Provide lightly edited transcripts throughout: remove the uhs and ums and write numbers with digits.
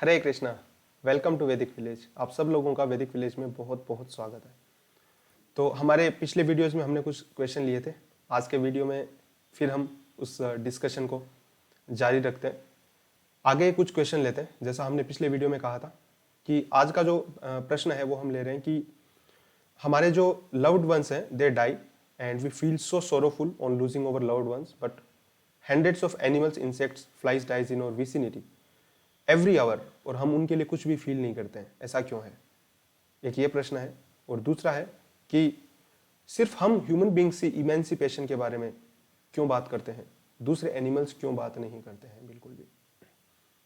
Hare Krishna. Welcome to Vedic village. आप सब लोगों का वैदिक विलेज में बहुत बहुत स्वागत है। तो हमारे पिछले वीडियोस में हमने कुछ क्वेश्चन लिए थे। आज के वीडियो में फिर हम उस डिस्कशन को जारी रखते हैं। आगे कुछ क्वेश्चन लेते हैं। जैसा हमने पिछले वीडियो में कहा था कि आज का जो प्रश्न है वो हम ले रहे हैं कि हमारे जो लव्ड वंस हैं they die and we feel so sorrowful on losing our loved ones, but hundreds of animals, insects, flies dies in our vicinity every hour, और हम उनके लिए कुछ भी फील नहीं करते हैं। ऐसा क्यों है? एक ये प्रश्न है। और दूसरा है कि सिर्फ हम ह्यूमन बींग्स की इमेंसिपेशन के बारे में क्यों बात करते हैं, दूसरे एनिमल्स क्यों बात नहीं करते हैं बिल्कुल भी।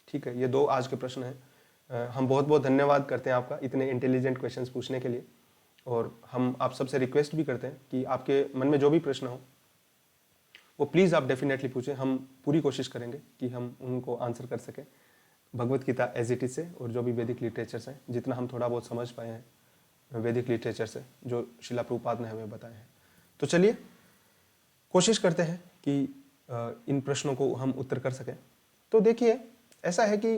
ठीक है, ये दो आज के प्रश्न हैं। हम बहुत बहुत धन्यवाद करते हैं आपका इतने इंटेलिजेंट क्वेश्चंस पूछने के लिए। और हम आप सबसे रिक्वेस्ट भी करते हैं कि आपके मन में जो भी प्रश्न हो वो प्लीज़ आप डेफिनेटली पूछें। हम पूरी कोशिश करेंगे कि हम उनको आंसर कर सकें Bhagavad Gita as it is से, और जो भी वैदिक लिटरेचर्स हैं, जितना हम थोड़ा बहुत समझ पाए हैं वैदिक लिटरेचर से जो शिला प्रभुपाद ने हमें बताया है। तो चलिए कोशिश करते हैं कि इन प्रश्नों को हम उत्तर कर सकें। तो देखिए, ऐसा है कि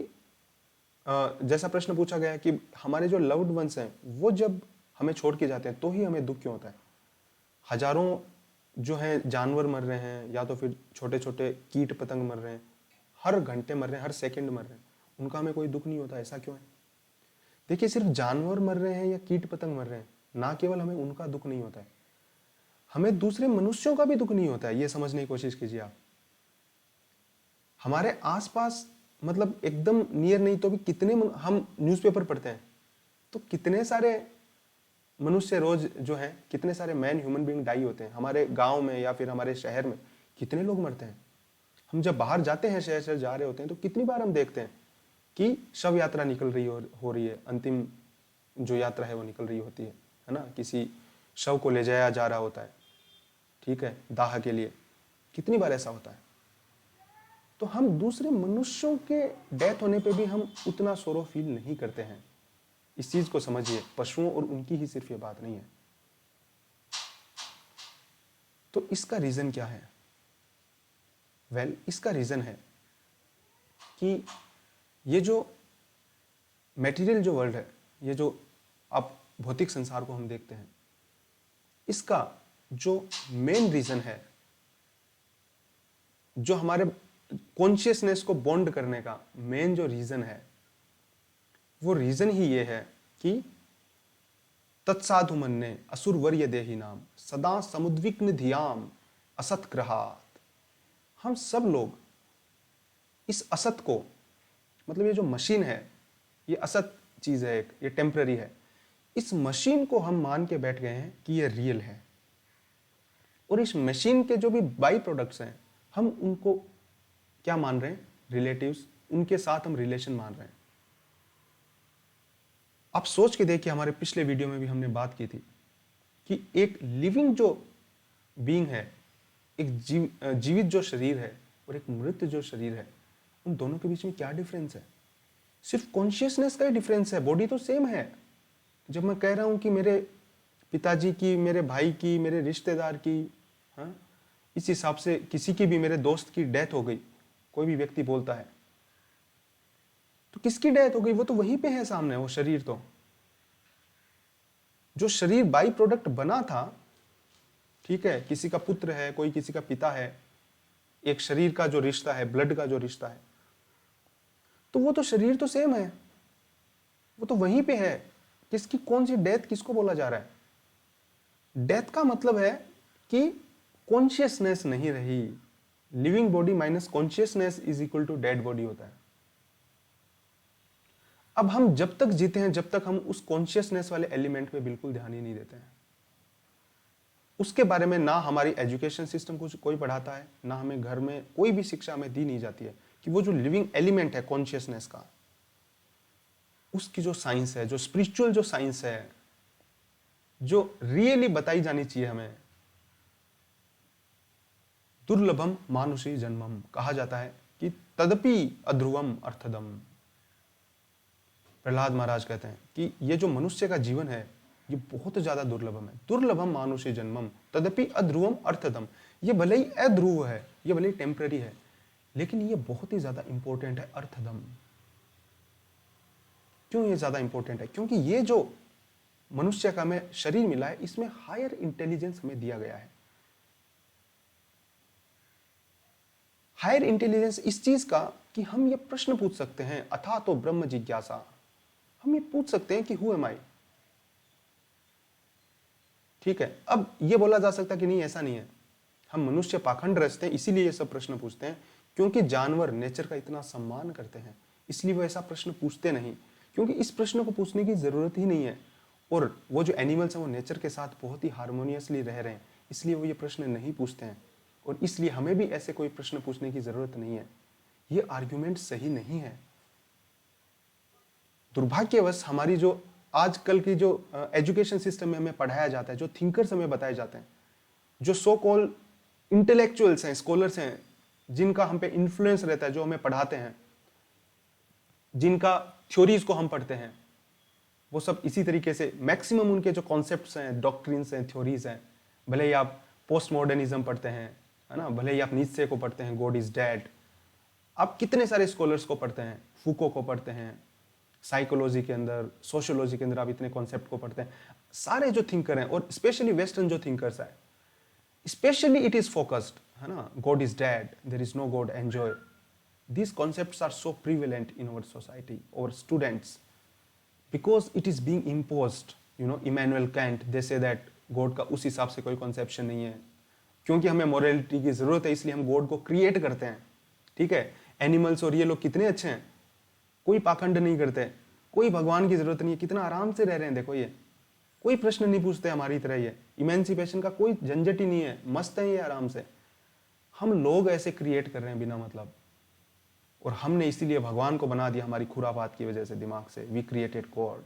जैसा प्रश्न पूछा गया है कि हमारे जो लव्ड वंस हैं वो जब हमें छोड़ के जाते हैं तो ही हमें दुख क्यों होता है। हजारों जो हैं जानवर मर रहे हैं, या तो फिर छोटे छोटे कीट पतंग मर रहे हैं, हर घंटे मर रहे हैं, हर सेकंड मर रहे हैं, उनका हमें कोई दुख नहीं होता। ऐसा क्यों है? देखिए, सिर्फ जानवर मर रहे हैं या कीट पतंग मर रहे हैं, ना केवल हमें उनका दुख नहीं होता है, हमें दूसरे मनुष्यों का भी दुख नहीं होता है। ये समझने की कोशिश कीजिए आप। हमारे आसपास, मतलब एकदम नियर नहीं तो भी कितने हम न्यूज़पेपर पढ़ते हैं तो कितने सारे मनुष्य रोज जो हैं, कितने सारे मैन ह्यूमन बीइंग डाई होते हैं। हमारे गांव में या फिर हमारे शहर में कितने लोग मरते हैं। हम जब बाहर जाते हैं, शहर शहर जा रहे होते हैं, तो कितनी बार हम देखते हैं कि शव यात्रा निकल रही हो रही है। अंतिम जो यात्रा है वो निकल रही होती है ना। किसी शव को ले जाया जा रहा होता है, ठीक है, दाह के लिए। कितनी बार ऐसा होता है। तो हम दूसरे मनुष्यों के डेथ होने पे भी हम उतना सोरो फील नहीं करते हैं। इस चीज को समझिए, पशुओं और उनकी ही सिर्फ ये बात नहीं है। तो इसका रीजन क्या है? वेल, इसका रीजन है कि ये जो मटेरियल जो वर्ल्ड है, ये जो आप भौतिक संसार को हम देखते हैं, इसका जो मेन रीजन है, जो हमारे कॉन्शियसनेस को बॉन्ड करने का मेन जो रीजन है, वो रीजन ही ये है कि तत्साधु मन्ने असुरवर्य देहि नाम सदा समुद्विग्न धियाम असत ग्रहात। हम सब लोग इस असत को, मतलब ये जो मशीन है, ये असत चीज है, एक ये टेम्पररी है, इस मशीन को हम मान के बैठ गए हैं कि ये रियल है। और इस मशीन के जो भी बाई प्रोडक्ट्स हैं, हम उनको क्या मान रहे हैं? रिलेटिव्स। उनके साथ हम रिलेशन मान रहे हैं। आप सोच के देखिए, हमारे पिछले वीडियो में भी हमने बात की थी कि एक लिविंग जो बीइंग है, एक जीवित जो शरीर है और एक मृत जो शरीर है, उन दोनों के बीच में क्या डिफरेंस है? सिर्फ कॉन्शियसनेस का ही डिफरेंस है। बॉडी तो सेम है। जब मैं कह रहा हूं कि मेरे पिताजी की, मेरे भाई की, मेरे रिश्तेदार की, हाँ, इस हिसाब से किसी की भी, मेरे दोस्त की डेथ हो गई, कोई भी व्यक्ति बोलता है, तो किसकी डेथ हो गई? वो तो वहीं पे है सामने, वो शरीर। तो जो शरीर बाई प्रोडक्ट बना था, ठीक है, किसी का पुत्र है, कोई किसी का पिता है, एक शरीर का जो रिश्ता है, ब्लड का जो रिश्ता है, तो वो तो शरीर तो सेम है, वो तो वहीं पे है। किसकी कौन सी डेथ किसको बोला जा रहा है? डेथ का मतलब है कि कॉन्शियसनेस नहीं रही। Living body minus consciousness is equal to dead body होता है। अब हम जब तक जीते हैं, जब तक हम उस कॉन्शियसनेस वाले एलिमेंट पे बिल्कुल ध्यान ही नहीं देते हैं। उसके बारे में ना हमारी एजुकेशन सिस्टम कुछ कोई पढ़ाता है, ना हमें घर में कोई भी शिक्षा हमें दी नहीं जाती है कि वो जो लिविंग एलिमेंट है कॉन्शियसनेस का, उसकी जो साइंस है, जो स्पिरिचुअल जो साइंस है, जो रियली बताई जानी चाहिए हमें। दुर्लभम मानुषी जन्मम कहा जाता है कि तदपि अध्रुवम अर्थदम। प्रहलाद महाराज कहते हैं कि ये जो मनुष्य का जीवन है, ये बहुत ज्यादा दुर्लभम है। दुर्लभम मानुषी जन्मम तदपि अध्रुवम अर्थदम। ये भले ही अध्रुव है, ये भले ही टेम्पररी है, लेकिन ये बहुत ही ज्यादा इंपॉर्टेंट है, अर्थदम। क्यों ये ज्यादा इंपॉर्टेंट है? क्योंकि ये जो मनुष्य का हमें शरीर मिला है, इसमें हायर इंटेलिजेंस हमें दिया गया है। हायर इंटेलिजेंस इस चीज का कि हम ये प्रश्न पूछ सकते हैं, अथा तो ब्रह्म जिज्ञासा। हम ये पूछ सकते हैं कि हु एम आई। ठीक है, अब ये बोला जा सकता है कि नहीं, ऐसा नहीं है, हम मनुष्य पाखंड रचते हैं, इसीलिए ये सब प्रश्न पूछते हैं। क्योंकि जानवर नेचर का इतना सम्मान करते हैं, इसलिए वो ऐसा प्रश्न पूछते नहीं, क्योंकि इस प्रश्न को पूछने की जरूरत ही नहीं है। और वो जो एनिमल्स हैं वो नेचर के साथ बहुत ही हार्मोनियसली रह रहे हैं, इसलिए वो ये प्रश्न नहीं पूछते हैं। और इसलिए हमें भी ऐसे कोई प्रश्न पूछने की जरूरत नहीं है। ये आर्ग्यूमेंट सही नहीं है। दुर्भाग्यवश हमारी जो आजकल की जो एजुकेशन सिस्टम में हमें पढ़ाया जाता है, जो थिंकर्स हमें बताए जाते हैं, जो सो कॉल इंटेलेक्चुअल्स हैं, स्कॉलर्स हैं, जिनका हम पे इन्फ्लुएंस रहता है, जो हमें पढ़ाते हैं, जिनका थ्योरीज को हम पढ़ते हैं, वो सब इसी तरीके से मैक्सिमम उनके जो कॉन्सेप्ट्स हैं, डॉक्ट्रिन्स हैं, थ्योरीज हैं, भले ही आप पोस्ट मॉडर्निज्म पढ़ते हैं, है ना, भले ही आप नीत्शे को पढ़ते हैं, गॉड इज डेड, आप कितने सारे स्कॉलर्स को पढ़ते हैं, फूको को पढ़ते हैं, साइकोलॉजी के अंदर, सोशियोलॉजी के अंदर आप इतने कॉन्सेप्ट को पढ़ते हैं, सारे जो थिंकर हैं, और स्पेशली वेस्टर्न जो थिंकर्स हैं, स्पेशली इट इज फोकस्ड, है ना, God is dead, there is no God, enjoy, these concepts are so prevalent in our society, our students, because it is being imposed. Immanuel Kant, they say that God का उस हिसाब से कोई conception नहीं है, क्योंकि हमें morality की जरूरत है, इसलिए हम God को create करते हैं। ठीक है, एनिमल्स और ये लोग कितने अच्छे हैं, कोई पाखंड नहीं करते, कोई भगवान की जरूरत नहीं है, कितना आराम से रह रहे हैं, देखो ये कोई प्रश्न नहीं पूछते हमारी तरह, ये इमेंसिपेशन का कोई झंझट ही नहीं है, मस्त है ये आराम से। हम लोग ऐसे क्रिएट कर रहे हैं बिना मतलब, और हमने इसीलिए भगवान को बना दिया हमारी खुरापात की वजह से, दिमाग से। We created God,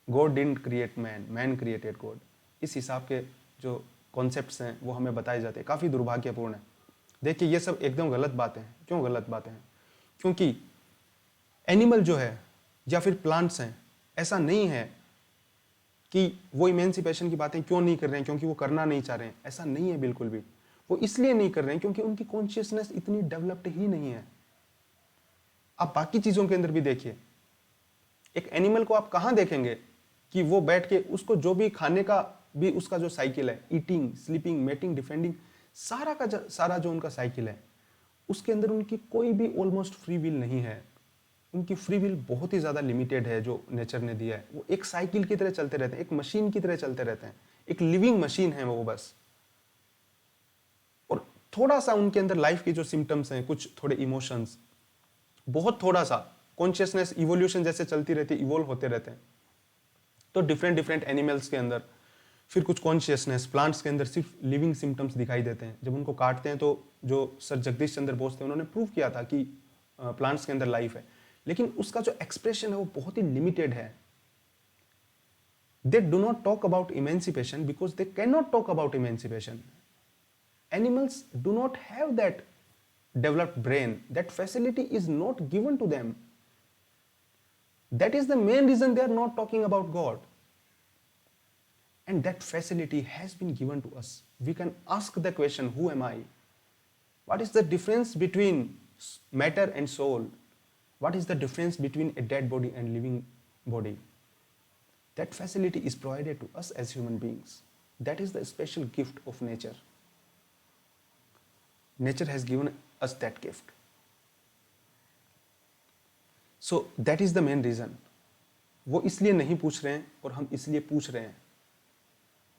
God didn't create man, man created God. इस हिसाब के जो कॉन्सेप्ट्स हैं वो हमें बताए जाते हैं, काफ़ी दुर्भाग्यपूर्ण है। देखिए ये सब एकदम गलत बातें हैं। क्यों गलत बातें हैं? क्योंकि एनिमल जो है या फिर प्लांट्स हैं, ऐसा नहीं है कि वो इमेंसिपेशन की बातें क्यों नहीं कर रहे हैं, क्योंकि वो करना नहीं चाह रहे हैं, ऐसा नहीं है बिल्कुल भी। वो इसलिए नहीं कर रहे हैं क्योंकि उनकी कॉन्शियसनेस इतनी डेवलप्ड ही नहीं है। आप बाकी चीजों के अंदर भी देखिए, एक एनिमल को आप कहां देखेंगे कि वो बैठ के उसको जो भी खाने का भी उसका जो साइकिल है, ईटिंग, स्लीपिंग, मेटिंग, डिफेंडिंग, सारा जो उनका साइकिल है, उसके अंदर उनकी कोई भी ऑलमोस्ट फ्री विल नहीं है। उनकी फ्री विल बहुत ही ज्यादा लिमिटेड है जो नेचर ने दिया है। वो एक साइकिल की तरह चलते रहते हैं, एक मशीन की तरह चलते रहते हैं, एक लिविंग मशीन है वो बस। और थोड़ा सा उनके अंदर लाइफ के जो सिम्टम्स हैं, कुछ थोड़े इमोशंस, बहुत थोड़ा सा कॉन्शियसनेस, इवोल्यूशन जैसे चलती रहती है, इवोल्व होते रहते हैं। तो डिफरेंट एनिमल्स के अंदर फिर कुछ कॉन्शियसनेस, प्लांट्स के अंदर सिर्फ लिविंग सिम्टम्स दिखाई देते हैं। जब उनको काटते हैं तो जो सर जगदीश चंद्र बोस थे उन्होंने प्रूव किया था कि प्लांट्स के अंदर लाइफ है, लेकिन उसका जो एक्सप्रेशन है वो बहुत ही लिमिटेड है। They do not talk about emancipation because they can not talk about emancipation. Animals do not have that developed brain, that facility is not given to them. That is the main reason they are not talking about God, and that facility has been given to us. We can ask the question, who am I? What is the difference between matter and soul? What is the difference between a dead body and living body? That facility is provided to us as human beings. That is the special gift of nature. Nature has given us that gift. So that is the main reason. वो इसलिए नहीं पूछ रहे हैं और हम इसलिए पूछ रहे हैं।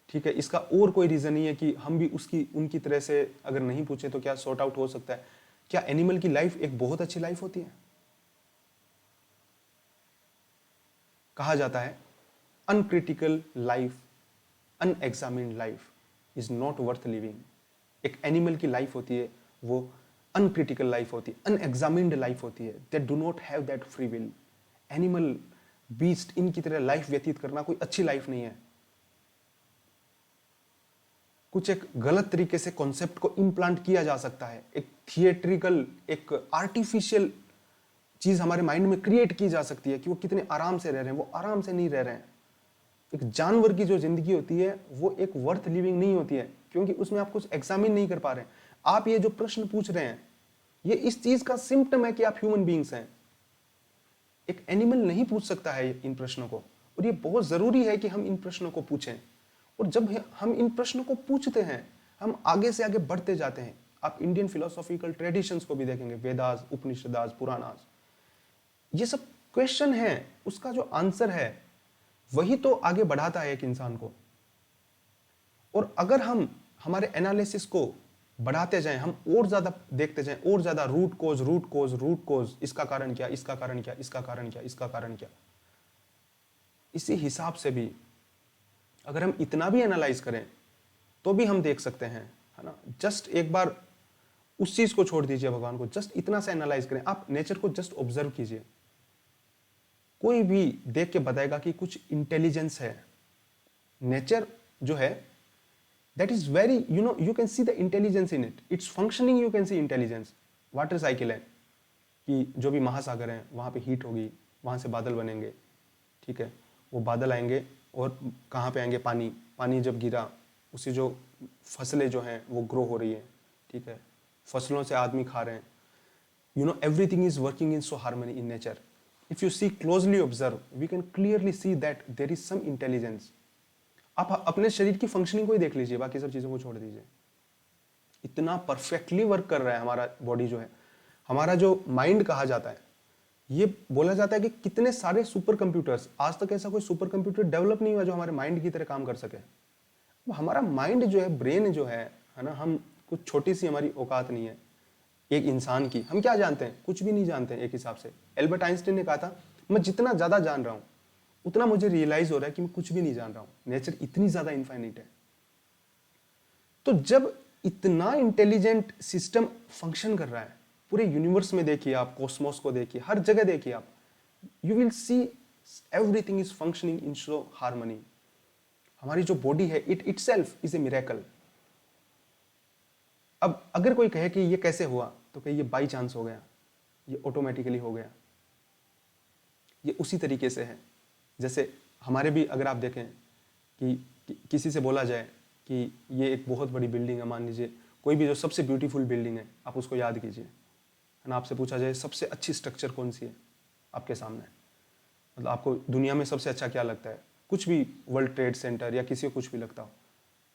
ठीक है, इसका और कोई रीजन नहीं है कि हम भी उनकी तरह से अगर नहीं पूछे तो क्या सॉर्ट आउट हो सकता है? क्या एनिमल की लाइफ एक बहुत अच्छी लाइफ होती है? कहा जाता है uncritical life, unexamined life is not worth living. एक एनिमल की लाइफ होती है वो अनक्रिटिकल लाइफ होती है, अनएग्जामिन्ड लाइफ होती है। They do not have that free will. Animal, beast, इनकी तरह लाइफ व्यतीत करना कोई अच्छी लाइफ नहीं है। कुछ एक गलत तरीके से कॉन्सेप्ट को इम्प्लांट किया जा सकता है, एक थिएट्रिकल, एक आर्टिफिशियल चीज हमारे माइंड में क्रिएट की जा सकती है कि वो कितने आराम से रह रहे हैं। वो आराम से नहीं रह रहे हैं। एक जानवर की जो जिंदगी होती है वो एक वर्थ लिविंग नहीं होती है, क्योंकि उसमें आप कुछ एग्जामिन नहीं कर पा रहे हैं। आप ये जो प्रश्न पूछ रहे हैं ये इस चीज का सिम्टम है कि आप ह्यूमन बीइंग्स हैं। एक एनिमल नहीं पूछ सकता है इन प्रश्नों को, और ये बहुत जरूरी है कि हम इन प्रश्नों को पूछें। और जब हम इन प्रश्नों को पूछते हैं, हम आगे से आगे बढ़ते जाते हैं। आप इंडियन फिलोसॉफिकल ट्रेडिशंस को भी देखेंगे, वेदास, उपनिषदास, पुराणास, ये सब क्वेश्चन है, उसका जो आंसर है वही तो आगे बढ़ाता है एक इंसान को। और अगर हम हमारे एनालिसिस को बढ़ाते जाएं, हम और ज्यादा देखते जाएं, और ज्यादा रूट कोज, इसका कारण क्या, इसका कारण क्या, इसका कारण क्या, इसका कारण क्या, इसी हिसाब से भी अगर हम इतना भी एनालाइज करें तो भी हम देख सकते हैं, है ना। जस्ट एक बार उस चीज को छोड़ दीजिए भगवान को, जस्ट इतना सा एनालाइज करें, आप नेचर को जस्ट ऑब्जर्व कीजिए। कोई भी देख के बताएगा कि कुछ इंटेलिजेंस है। नेचर जो है, that is very, you can see the intelligence in it, it's functioning, you can see intelligence. Water cycle है कि जो भी महासागर है वहां पे हीट होगी, वहां से बादल बनेंगे, ठीक है, वो बादल आएंगे और कहाँ पे आएंगे, पानी जब गिरा, उसी जो फसलें जो हैं वो ग्रो हो रही है, ठीक है, फसलों से आदमी खा रहे हैं। Everything is working in so harmony in nature. If you see closely observe, we can clearly see that there is some intelligence. आप अपने शरीर की फंक्शनिंग को ही देख लीजिए, बाकी सब चीजों को छोड़ दीजिए। इतना परफेक्टली वर्क कर रहा है हमारा बॉडी जो है। हमारा जो माइंड कहा जाता है, ये बोला जाता है कि कितने सारे सुपर कंप्यूटर्स, आज तक ऐसा कोई सुपर कंप्यूटर डेवलप नहीं हुआ जो हमारे माइंड की तरह काम कर सके। हमारा माइंड जो है, ब्रेन जो है ना, हम कुछ छोटी सी हमारी औकात नहीं है एक इंसान की। हम क्या जानते हैं, कुछ भी नहीं जानते हैं एक हिसाब से। एल्बर्ट आइंस्टीन ने कहा था, मैं जितना ज्यादा जान रहा हूं उतना मुझे रियलाइज हो रहा है कि मैं कुछ भी नहीं जान रहा हूं। नेचर इतनी ज्यादा इनफाइनाइट है। तो जब इतना इंटेलिजेंट सिस्टम फंक्शन कर रहा है पूरे यूनिवर्स में, देखिए आप कॉस्मोस को देखिए, हर जगह देखिए आप, you will see everything is functioning in so harmony. हमारी जो बॉडी है, it itself is a miracle. अब अगर कोई कहे कि ये कैसे हुआ, तो कहे ये बाई चांस हो गया, ये ऑटोमेटिकली हो गया। ये उसी तरीके से है जैसे हमारे भी, अगर आप देखें कि किसी से बोला जाए कि ये एक बहुत बड़ी बिल्डिंग है, मान लीजिए कोई भी जो सबसे ब्यूटीफुल बिल्डिंग है, आप उसको याद कीजिए, है ना। आपसे पूछा जाए सबसे अच्छी स्ट्रक्चर कौन सी है आपके सामने, मतलब आपको दुनिया में सबसे अच्छा क्या लगता है, कुछ भी, वर्ल्ड ट्रेड सेंटर या किसी को कुछ भी लगता हो,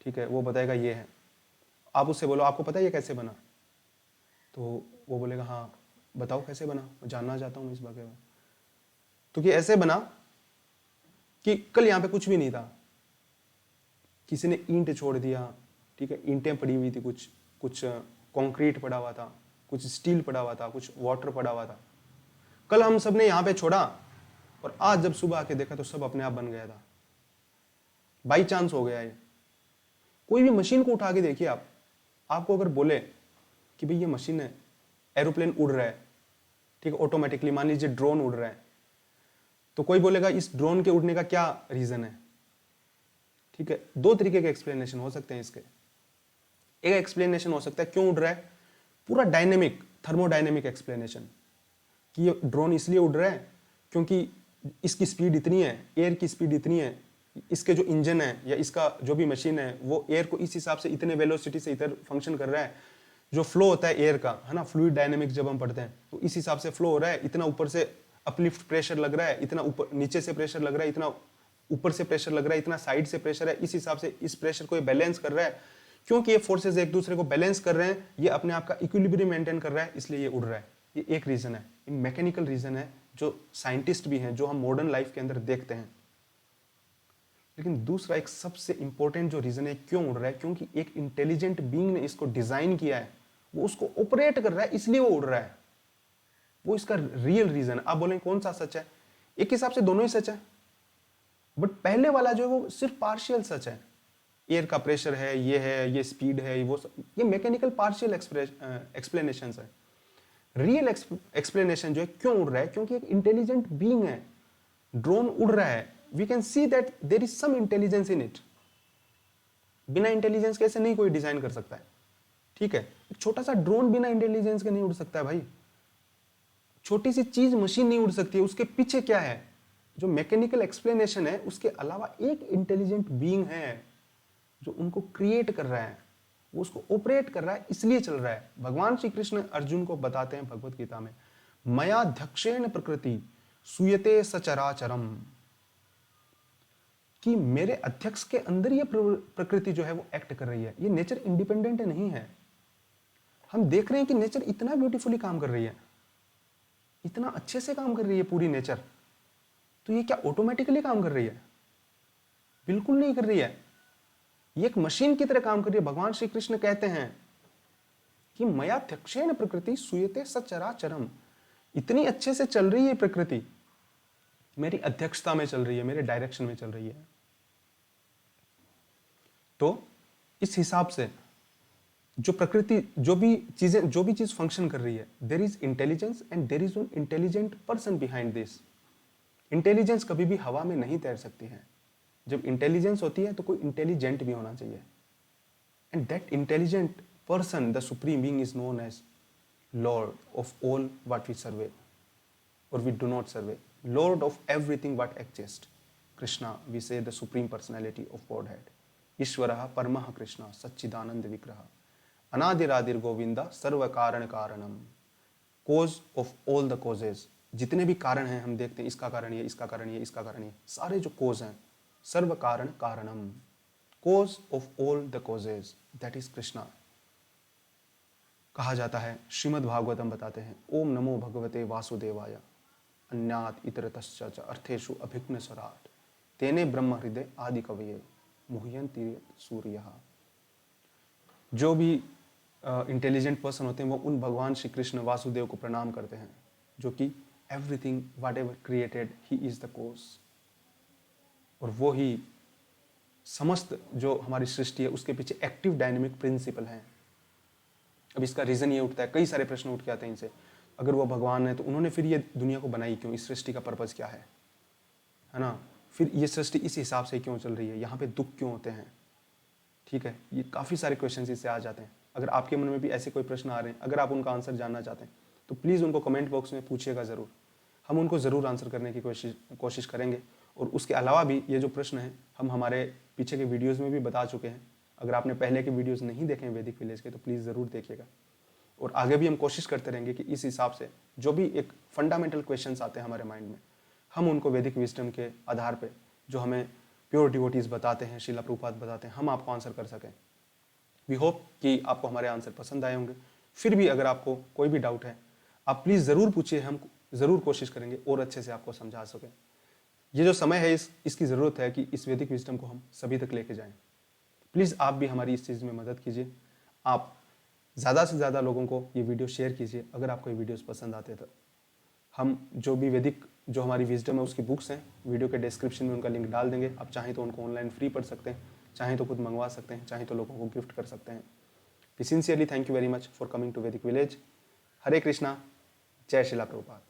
ठीक है, वो बताएगा ये है। आप उससे बोलो आपको पता है ये कैसे बना, तो वो बोलेगा हाँ बताओ कैसे बना, मैं जानना चाहता हूँ इस बारे में। तो कि ऐसे बना कि कल यहाँ पे कुछ भी नहीं था, किसी ने ईंट छोड़ दिया, ठीक है, ईंटें पड़ी हुई थी, कुछ कंक्रीट पड़ा हुआ था, कुछ स्टील पड़ा हुआ था, कुछ वाटर पड़ा हुआ था। कल हम सब ने यहाँ पे छोड़ा और आज जब सुबह आके देखा तो सब अपने आप बन गया था, बाई चांस हो गया ये। कोई भी मशीन को उठा के देखिए आप, आपको अगर बोले कि भाई ये मशीन है, एरोप्लेन उड़ रहा है, ठीक है, ऑटोमेटिकली, मान लीजिए ड्रोन उड़ रहा है, तो कोई बोलेगा इस ड्रोन के उड़ने का क्या रीजन है, ठीक है। दो तरीके के एक्सप्लेनेशन हो सकते हैं इसके। एक एक्सप्लेनेशन हो सकता है क्यों उड़ रहा है, पूरा डायनेमिक, थर्मोडायनेमिक एक्सप्लेनेशन, कि ये ड्रोन इसलिए उड़ रहा है क्योंकि इसकी स्पीड इतनी है, एयर की स्पीड इतनी है, इसके जो इंजन है या इसका जो भी मशीन है वो एयर को इस हिसाब से इतने वेलोसिटी से इधर फंक्शन कर रहा है, जो फ्लो होता है एयर का, है ना, फ्लूइड डायनेमिक्स जब हम पढ़ते हैं, तो इस हिसाब से फ्लो हो रहा है, इतना ऊपर से अपलिफ्ट प्रेशर लग रहा है, इतना ऊपर नीचे से प्रेशर लग रहा है, इतना ऊपर से प्रेशर लग रहा है, इतना साइड से प्रेशर है, इस हिसाब से इस प्रेशर को ये बैलेंस कर रहा है। क्योंकि ये फोर्सेज एक दूसरे को बैलेंस कर रहे हैं, ये अपने आप का इक्विलिब्रियम मेंटेन कर रहा है, इसलिए ये उड़ रहा है। ये एक रीजन है, ये मैकेनिकल रीजन है, जो साइंटिस्ट भी हैं, जो हम मॉडर्न लाइफ के अंदर देखते हैं। लेकिन दूसरा एक सबसे इंपॉर्टेंट जो रीजन है क्यों उड़ रहा है, क्योंकि एक इंटेलिजेंट बीइंग ने इसको डिजाइन किया है, वो उसको ऑपरेट कर रहा है, इसलिए वो उड़ रहा है। वो इसका रियल रीजन है। आप बोलेंगे कौन सा सच है, एक हिसाब से दोनों ही सच है, बट पहले वाला जो है वो सिर्फ पार्शियल सच है। एयर का प्रेशर है, ये स्पीड है, वो ये मैकेनिकल पार्शियल एक्सप्लेनेशन है। रियल एक्सप्लेनेशन जो है क्यों उड़ रहा है, क्योंकि एक इंटेलिजेंट बीइंग है, ड्रोन उड़ रहा है, we can see that there is some intelligence in it. बिना इंटेलिजेंस कैसे नहीं कोई डिजाइन कर सकता है, ठीक है। एक छोटा सा ड्रोन बिना इंटेलिजेंस के नहीं उड़ सकता है भाई, छोटी सी चीज मशीन नहीं उड़ सकती है, उसके पीछे क्या है, जो मैकेनिकल एक्सप्लेनेशन है, उसके अलावा एक इंटेलिजेंट बीइंग है जो उनको क्रिएट कर रहा है, वो उसको ऑपरेट कर रहा है, इसलिए चल रहा है। भगवान श्री कृष्ण अर्जुन को बताते हैं भगवत गीता में, मया ध्यक्षेण प्रकृति सूयते सचराचरम, कि मेरे अध्यक्ष के अंदर ये प्रकृति जो है वो एक्ट कर रही है। ये नेचर इंडिपेंडेंट नहीं है। हम देख रहे हैं कि नेचर इतना ब्यूटीफुली काम कर रही है, इतना अच्छे से काम कर रही है पूरी नेचर। तो ये क्या ऑटोमेटिकली काम कर रही है? बिल्कुल नहीं कर रही है। ये एक मशीन की तरह काम कर रही है। भगवान श्री कृष्ण कहते हैं कि मयाध्यक्षेण प्रकृति सूयते सचराचरम, इतनी अच्छे से चल रही है प्रकृति, मेरी अध्यक्षता में चल रही है, मेरे डायरेक्शन में चल रही है। तो इस हिसाब से जो प्रकृति, जो भी चीज फंक्शन कर रही है, there is intelligence and there is an intelligent person behind this. Intelligence कभी भी हवा में नहीं तैर सकती है। जब इंटेलिजेंस होती है तो कोई इंटेलिजेंट भी होना चाहिए, and that intelligent person, the supreme being, is known as Lord of all what we survey or we do not survey, Lord of everything what exists. Krishna, we say the supreme personality of Godhead. Ishvaraha Paramaha Krishna, Satchidananda Vigraha, Anadiradir Govinda, Sarva Karan Karanam, cause of all the causes. जितने भी कारण हैं हम देखते हैं, इसका कारण ये, इसका कारण ये, इसका कारण ये, सारे जो cause हैं, सर्व कारण कारणम, cause of all the causes, that is Krishna. कहा जाता है, श्रीमद् भागवतम बताते हैं, ओम नमो भगवते वासुदेवाय अन्यात इतरतश्च अर्थेषु अभिघ्न स्वराट तेने ब्रह्म हृदय आदि कवये मुह्यन्ति सूर्यः। जो भी इंटेलिजेंट पर्सन होते हैं वो उन भगवान श्री कृष्ण वासुदेव को प्रणाम करते हैं, जो कि everything whatever created he is the cause, और वो ही समस्त जो हमारी सृष्टि है उसके पीछे एक्टिव डायनेमिक प्रिंसिपल है। अब इसका रीजन ये उठता है, कई सारे प्रश्न उठ के आते हैं इनसे, अगर वो भगवान है तो उन्होंने फिर ये दुनिया को बनाई क्यों? इस सृष्टि का पर्पस क्या है ना? फिर ये सृष्टि इस हिसाब से क्यों चल रही है? यहाँ पे दुख क्यों होते हैं? ठीक है, ये काफ़ी सारे क्वेश्चन इससे आ जाते हैं। अगर आपके मन में भी ऐसे कोई प्रश्न आ रहे हैं, अगर आप उनका आंसर जानना चाहते हैं तो प्लीज़ उनको कमेंट बॉक्स में पूछिएगा ज़रूर, हम उनको ज़रूर आंसर करने की कोशिश करेंगे। और उसके अलावा भी ये जो प्रश्न है हम हमारे पीछे के वीडियोज़ में भी बता चुके हैं। अगर आपने पहले के वीडियोज़ नहीं देखे हैं वैदिक विलेज के तो प्लीज़ ज़रूर देखिएगा। और आगे भी हम कोशिश करते रहेंगे कि इस हिसाब से जो भी एक फंडामेंटल क्वेश्चंस आते हैं हमारे माइंड में, हम उनको वैदिक विजडम के आधार पे जो हमें प्योर डिवोटीज बताते हैं, श्रीला प्रभुपाद बताते हैं, हम आपको आंसर कर सकें। वी होप कि आपको हमारे आंसर पसंद आए होंगे। फिर भी अगर आपको कोई भी डाउट है आप प्लीज़ ज़रूर पूछिए, हम ज़रूर कोशिश करेंगे और अच्छे से आपको समझा सकें। ये जो समय है इसकी ज़रूरत है कि इस वैदिक विजडम को हम सभी तक लेके जाएँ। प्लीज़ आप भी हमारी इस चीज़ में मदद कीजिए। आप ज़्यादा से ज़्यादा लोगों को ये वीडियो शेयर कीजिए। अगर आपको ये वीडियोस पसंद आते तो हम जो भी वैदिक जो हमारी विजडम है उसकी बुक्स हैं, वीडियो के डिस्क्रिप्शन में उनका लिंक डाल देंगे। आप चाहें तो उनको ऑनलाइन फ्री पढ़ सकते हैं, चाहें तो खुद मंगवा सकते हैं, चाहें तो लोगों को गिफ्ट कर सकते हैं। We sincerely thank you very much for coming to Vedic village. Hare Krishna, जय श्रीला प्रभुपाद।